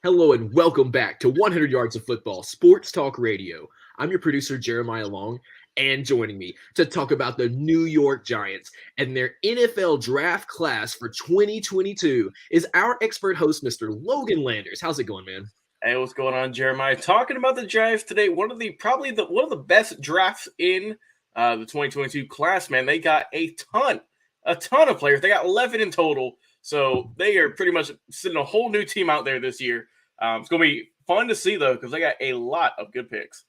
Hello and welcome back to 100 Yards of Football, Sports Talk Radio. I'm your producer, Jeremiah Long, and joining me to talk about the New York Giants and their NFL draft class for 2022 is our expert host, Mr. Logan Landers. How's it going, man? Hey, what's going on, Jeremiah? Talking about the Giants today. One of the best drafts in the 2022 class. Man, they got a ton of players. They got 11 in total, so they are pretty much sending a whole new team out there this year. It's going to be fun to see though because they got a lot of good picks.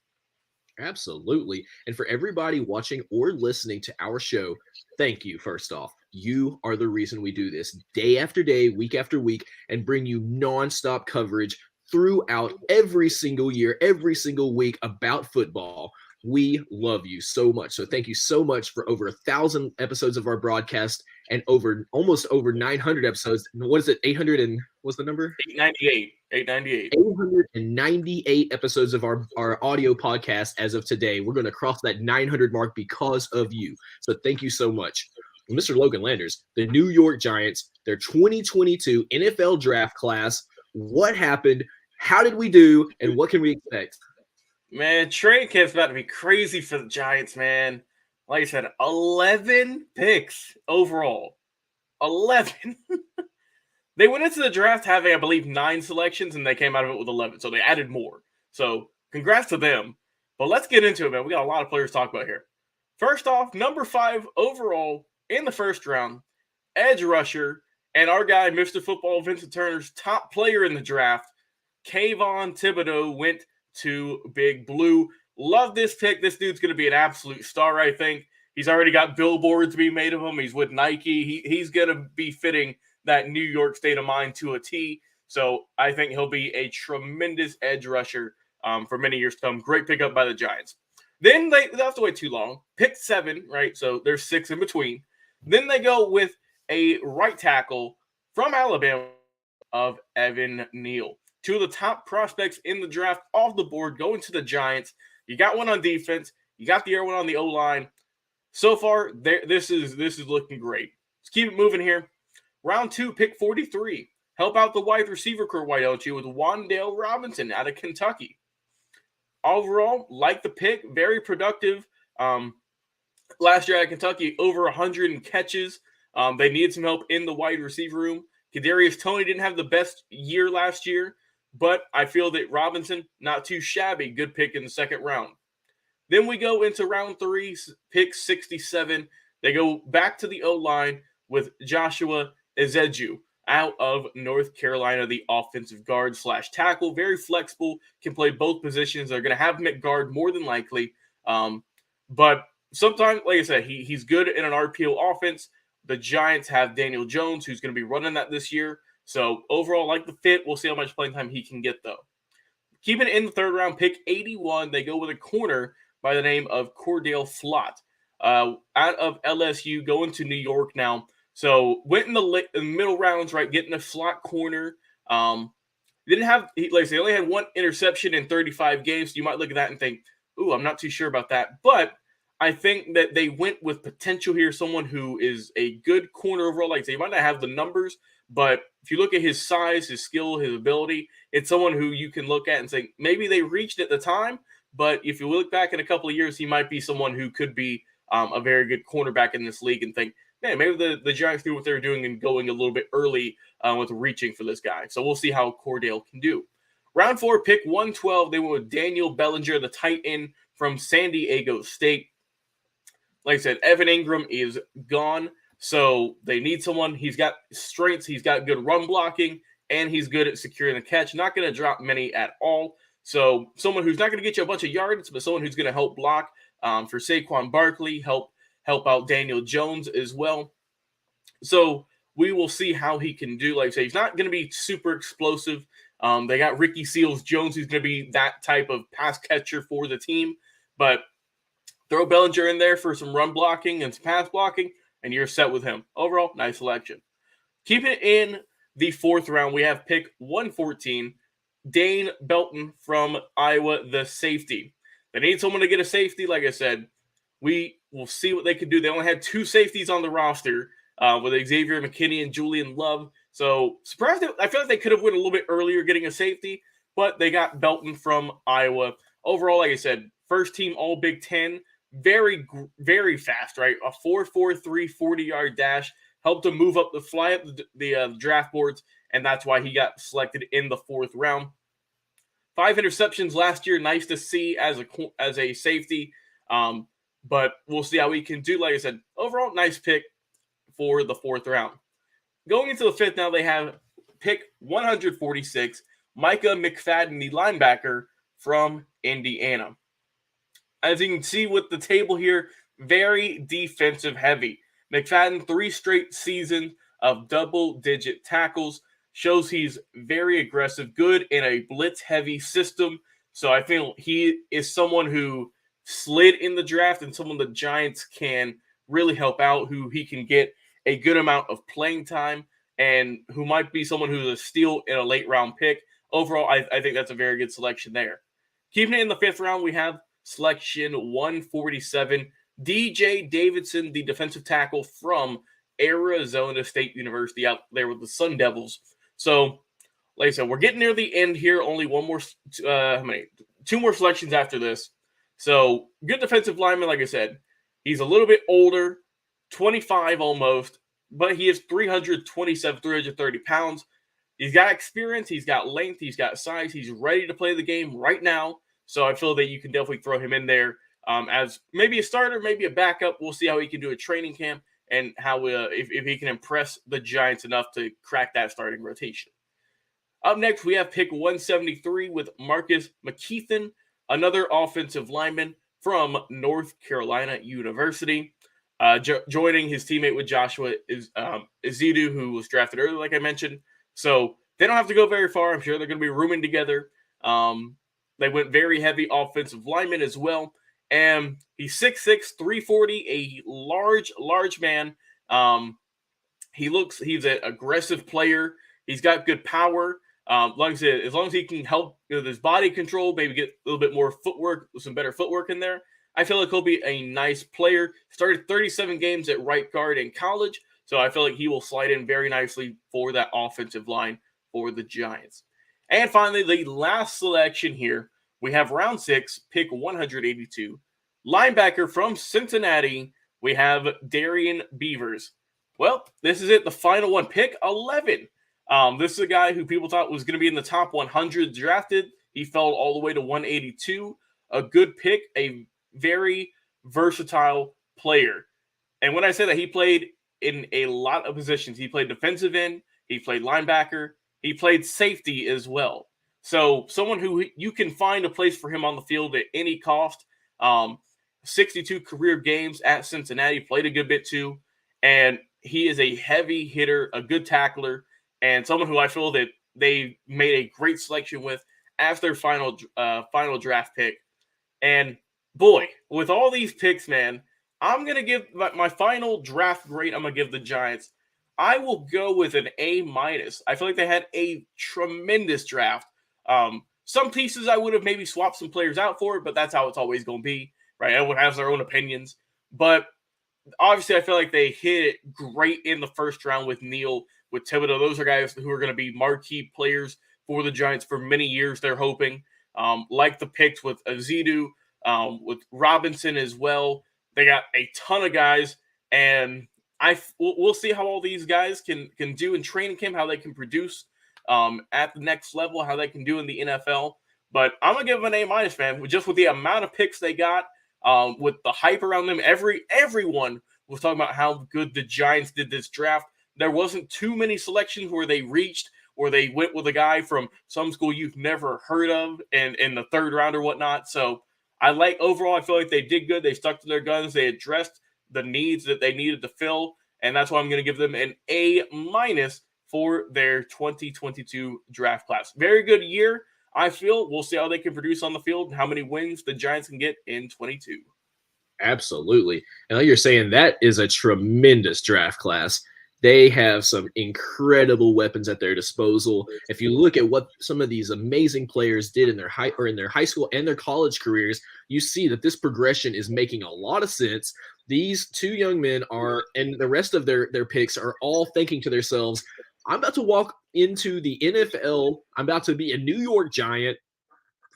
Absolutely. And for everybody watching or listening to our show, thank you, first off. You are the reason we do this day after day, week after week, and bring you nonstop coverage throughout every single year, every single week about football. We love you so much. So thank you so much for over 1,000 episodes of our broadcast and almost over 900 episodes. What is it? 800 and what's the number? 898. 898 episodes of our audio podcast as of today. We're going to cross that 900 mark because of you. So thank you so much. Mr. Logan Landers, the New York Giants, their 2022 NFL draft class. What happened? How did we do? And what can we expect? Man, training camp's about to be crazy for the Giants, man. Like I said, 11 picks overall. 11. They went into the draft having, I believe, 9 selections, and they came out of it with 11. So they added more. So congrats to them. But let's get into it, man. We got a lot of players to talk about here. First off, number 5 overall in the first round, edge rusher, and our guy, Mr. Football, Vincent Turner's top player in the draft, Kayvon Thibodeaux, went to Big Blue. Love this pick. This dude's going to be an absolute star, I think. He's already got billboards being made of him. He's with Nike. He's going to be fitting that New York state of mind to a T. So I think he'll be a tremendous edge rusher for many years to come. Great pickup by the Giants. Then they don't have to wait too long. Pick 7, right? So there's 6 in between. Then they go with a right tackle from Alabama of Evan Neal. 2 of the top prospects in the draft off the board going to the Giants. You got one on defense. You got the other one on the O-line. So far, this is looking great. Let's keep it moving here. Round 2, pick 43. Help out the wide receiver core, why don't you, with Wandel Robinson out of Kentucky. Overall, like the pick, very productive. Last year at Kentucky, over 100 catches. They needed some help in the wide receiver room. Kadarius Toney didn't have the best year last year, but I feel that Robinson, not too shabby. Good pick in the second round. Then we go into round 3, pick 67. They go back to the O-line with Joshua Ezeju out of North Carolina, the offensive guard / tackle. Very flexible, can play both positions. They're going to have him at guard more than likely. But sometimes, like I said, he's good in an RPO offense. The Giants have Daniel Jones, who's going to be running that this year. So overall, like the fit, we'll see how much playing time he can get, though. Keeping it in the third round, pick 81, they go with a corner by the name of Cordell Flott. Out of LSU, going to New York now. So went in the middle rounds, right, getting a slot corner. Didn't have, like I said, only had 1 interception in 35 games. So you might look at that and think, ooh, I'm not too sure about that. But I think that they went with potential here, someone who is a good corner overall. Like I say, you might not have the numbers, but if you look at his size, his skill, his ability, it's someone who you can look at and say, maybe they reached at the time, but if you look back in a couple of years, he might be someone who could be a very good cornerback in this league and think, man, maybe the Giants knew what they were doing and going a little bit early with reaching for this guy. So we'll see how Cordell can do. Round 4, pick 112, they went with Dane Bellinger, the tight end from San Diego State. Like I said, Evan Ingram is gone, so they need someone. He's got strengths, he's got good run blocking, and he's good at securing the catch. Not going to drop many at all. So someone who's not going to get you a bunch of yards, but someone who's going to help block for Saquon Barkley, help out Daniel Jones as well. So we will see how he can do. Like I say, he's not going to be super explosive. They got Ricky Seals-Jones, who's going to be that type of pass catcher for the team. But throw Bellinger in there for some run blocking and some pass blocking, and you're set with him. Overall, nice selection. Keeping it in the 4th round, we have pick 114, Dane Belton from Iowa, the safety. They need someone to get a safety. Like I said, we will see what they can do. They only had 2 safeties on the roster with Xavier McKinney and Julian Love. So surprised. I feel like they could have went a little bit earlier getting a safety, but they got Belton from Iowa. Overall, like I said, first team All Big Ten, very, very fast, right? A 4.43 40-yard dash helped him move up fly up the draft boards, and that's why he got selected in the 4th round. 5 interceptions last year, nice to see as a safety, but we'll see how he can do. Like I said, overall, nice pick for the 4th round. Going into the 5th now, they have pick 146, Micah Mcfadden, the linebacker from Indiana. As you can see with the table here, very defensive heavy. McFadden, 3 straight seasons of double-digit tackles. Shows he's very aggressive, good in a blitz-heavy system. So I feel he is someone who slid in the draft and someone the Giants can really help out, who he can get a good amount of playing time and who might be someone who's a steal in a late-round pick. Overall, I think that's a very good selection there. Keeping it in the 5th round, we have selection 147, DJ Davidson, the defensive tackle from Arizona State University out there with the Sun Devils. So, like I said, we're getting near the end here. Only two more selections after this. So, good defensive lineman, like I said. He's a little bit older, 25 almost, but he is 327, 330 pounds. He's got experience, he's got length, he's got size, he's ready to play the game right now. So I feel that you can definitely throw him in there as maybe a starter, maybe a backup. We'll see how he can do a training camp and how if he can impress the Giants enough to crack that starting rotation. Up next, we have pick 173 with Marcus Mcfadden, another offensive lineman from North Carolina University. Joining his teammate with Joshua is Ezeudu, who was drafted earlier, like I mentioned. So they don't have to go very far. I'm sure they're going to be rooming together. They went very heavy offensive lineman as well. And he's 6'6", 340, a large man. He's an aggressive player. He's got good power. Like I said, as long as he can help with his body control, maybe get a little bit more footwork, some better footwork in there, I feel like he'll be a nice player. Started 37 games at right guard in college, so I feel like he will slide in very nicely for that offensive line for the Giants. And finally, the last selection here, we have round 6, pick 182. Linebacker from Cincinnati, we have Darien Beavers. Well, this is it, the final one, pick 11. This is a guy who people thought was going to be in the top 100 drafted. He fell all the way to 182. A good pick, a very versatile player. And when I say that, he played in a lot of positions. He played defensive end, he played linebacker, he played safety as well. So someone who you can find a place for him on the field at any cost. 62 career games at Cincinnati, played a good bit too. And he is a heavy hitter, a good tackler, and someone who I feel that they made a great selection with as their final draft pick. And boy, with all these picks, man, I'm going to give my final draft grade, I'm going to give the Giants. I will go with an A-. I feel like they had a tremendous draft. Some pieces I would have maybe swapped some players out for, but that's how it's always going to be, right? Everyone has their own opinions. But obviously, I feel like they hit it great in the first round with Neal, with Thibodeaux. Those are guys who are going to be marquee players for the Giants for many years, they're hoping. Like the picks with Ezeudu, with Robinson as well. They got a ton of guys, and we'll see how all these guys can do in training camp, how they can produce at the next level, how they can do in the NFL. But I'm going to give them an A-, man, just with the amount of picks they got, with the hype around them. Everyone was talking about how good the Giants did this draft. There wasn't too many selections where they reached or they went with a guy from some school you've never heard of in the 3rd round or whatnot. So overall, I feel like they did good. They stuck to their guns. They addressed the needs that they needed to fill. And that's why I'm going to give them an A- for their 2022 draft class. Very good year, I feel. We'll see how they can produce on the field and how many wins the Giants can get in 22. Absolutely. And like you're saying, that is a tremendous draft class. They have some incredible weapons at their disposal. If you look at what some of these amazing players did in their high school and their college careers, you see that this progression is making a lot of sense. These two young men and the rest of their picks are all thinking to themselves, I'm about to walk into the NFL. I'm about to be a New York Giant.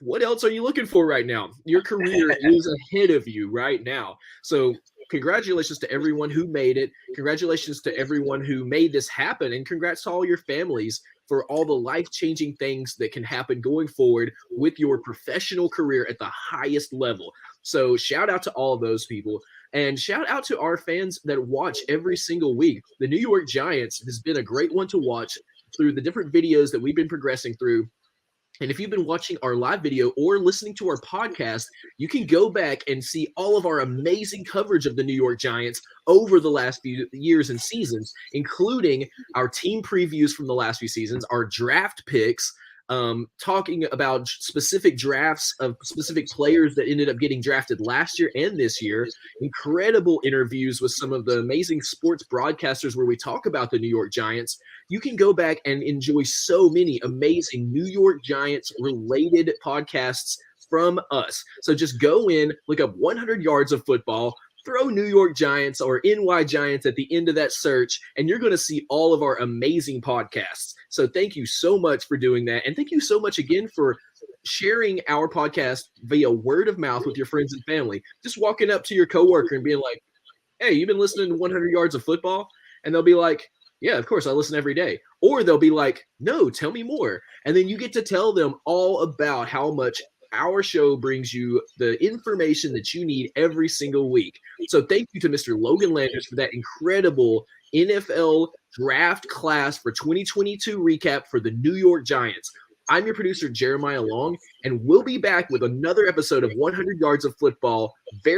What else are you looking for right now? Your career is ahead of you right now. So congratulations to everyone who made it. Congratulations to everyone who made this happen. And congrats to all your families for all the life-changing things that can happen going forward with your professional career at the highest level. So shout out to all of those people. And shout out to our fans that watch every single week. The New York Giants has been a great one to watch through the different videos that we've been progressing through. And if you've been watching our live video or listening to our podcast, you can go back and see all of our amazing coverage of the New York Giants over the last few years and seasons, including our team previews from the last few seasons, our draft picks, talking about specific drafts of specific players that ended up getting drafted last year and this year, incredible interviews with some of the amazing sports broadcasters where we talk about the New York Giants. You can go back and enjoy so many amazing New York Giants related podcasts from us. So just go in, look up 100 yards of football, throw New York Giants or NY Giants at the end of that search, and you're going to see all of our amazing podcasts. So thank you so much for doing that. And thank you so much again for sharing our podcast via word of mouth with your friends and family. Just walking up to your coworker and being like, hey, you've been listening to 100 yards of football? And they'll be like, yeah, of course, I listen every day. Or they'll be like, no, tell me more. And then you get to tell them all about how much our show brings you the information that you need every single week. So thank you to Mr. Logan Landers for that incredible NFL draft class for 2022 recap for the New York Giants. I'm your producer, Jeremiah Long, and we'll be back with another episode of 100 Yards of Football very